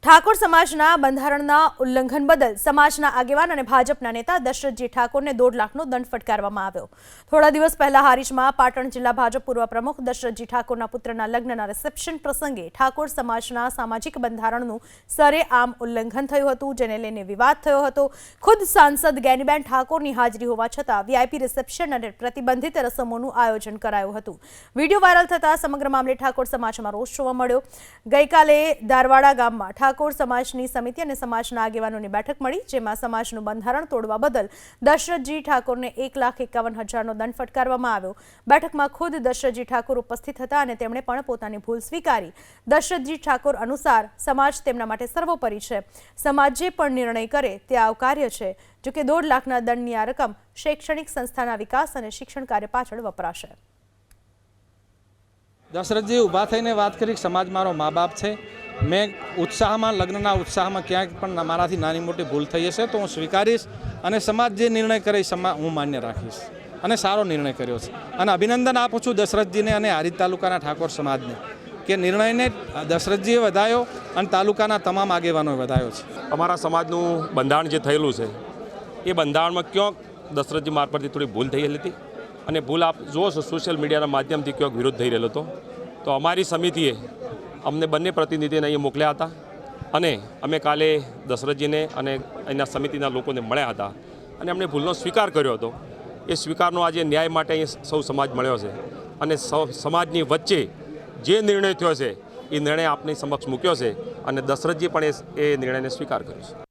ઠાકોર સમાજના બંધારણના ઉલ્લંઘન બદલ સમાજના આગેવાન અને ભાજપના નેતા દશરથજી ઠાકોરને 1.5 લાખનો દંડ ફટકારવામાં આવ્યો। થોડા દિવસ પહેલા હારીજમાં પાટણ જિલ્લા ભાજપ પૂર્વ પ્રમુખ દશરથજી ઠાકોરના પુત્રના લગ્નના રિસેપ્શન પ્રસંગે ઠાકોર સમાજના સામાજિક બંધારણનું સરેઆમ ઉલ્લંઘન થયું હતું, જેને લઈને વિવાદ થયો હતો। ખુદ સાંસદ ગેનીબેન ઠાકોરની હાજરી હોવા છતાં વીઆઈપી રિસેપ્શન અને પ્રતિબંધિત રસમોનું આયોજન કરાયું હતું। વિડીયો વાયરલ થતા સમગ્ર મામલે ઠાકોર સમાજમાં રોષ જોવા મળ્યો। ગઈકાલે દારવાડા ગામમાં ઠાકોર સમાજની સમિતિ અને સમાજના આગેવાનોની બેઠક મળી, જેમાં સમાજનું બંધારણ તોડવા બદલ દશરથજી ઠાકોરને 1,51,000નો દંડ ફટકારવામાં આવ્યો। બેઠકમાં ખુદ દશરથજી ઠાકોર ઉપસ્થિત હતા અને તેમણે પણ પોતાની ભૂલ સ્વીકારી। દશરથજી ઠાકોર અનુસાર સમાજ તેમના માટે સર્વોપરી છે, સમાજ જે પણ નિર્ણય કરે તે આવકાર્ય છે। જો કે 1.5 લાખના દંડની આ રકમ શૈક્ષણિક સંસ્થાના વિકાસ અને શિક્ષણ કાર્ય પાછળ વપરાશે। દશરથજી ઊભા થઈને વાત કરી, સમાજ મારો મા બાપ છે। મેં ઉત્સાહમાં, લગ્નના ઉત્સાહમાં ક્યાંક પણ મારાથી નાની મોટી ભૂલ થઈ હશે તો હું સ્વીકારીશ અને સમાજ જે નિર્ણય કરે હું માન્ય રાખીશ અને સારો નિર્ણય કર્યો છે અને અભિનંદન આપું છું દશરથજીને અને હારીજ તાલુકાના ઠાકોર સમાજને કે નિર્ણયને દશરથજીએ વધાયો અને તાલુકાના તમામ આગેવાનોએ વધાયો છે। અમારા સમાજનું બંધારણ જે થયેલું છે એ બંધારણમાં ક્યાંક દશરથજી મારફતથી થોડી ભૂલ થઈ હતી અને ભૂલ આપ જુઓ છો સોશિયલ મીડિયાના માધ્યમથી ક્યાંક વિરોધ થઈ રહેલો હતો, તો અમારી સમિતિએ અમને બંને પ્રતિનિધિને અહીં મોકલ્યા હતા અને અમે કાલે દશરથજીને અને અહીંના સમિતિના લોકોને મળ્યા હતા અને અમને ભૂલનો સ્વીકાર કર્યો હતો। એ સ્વીકારનો આજે ન્યાય માટે અહીં સૌ સમાજ મળ્યો છે અને સમાજની વચ્ચે જે નિર્ણય થયો છે એ નિર્ણય આપની સમક્ષ મૂક્યો છે અને દશરથજી પણ એ નિર્ણયને સ્વીકાર કર્યો છે।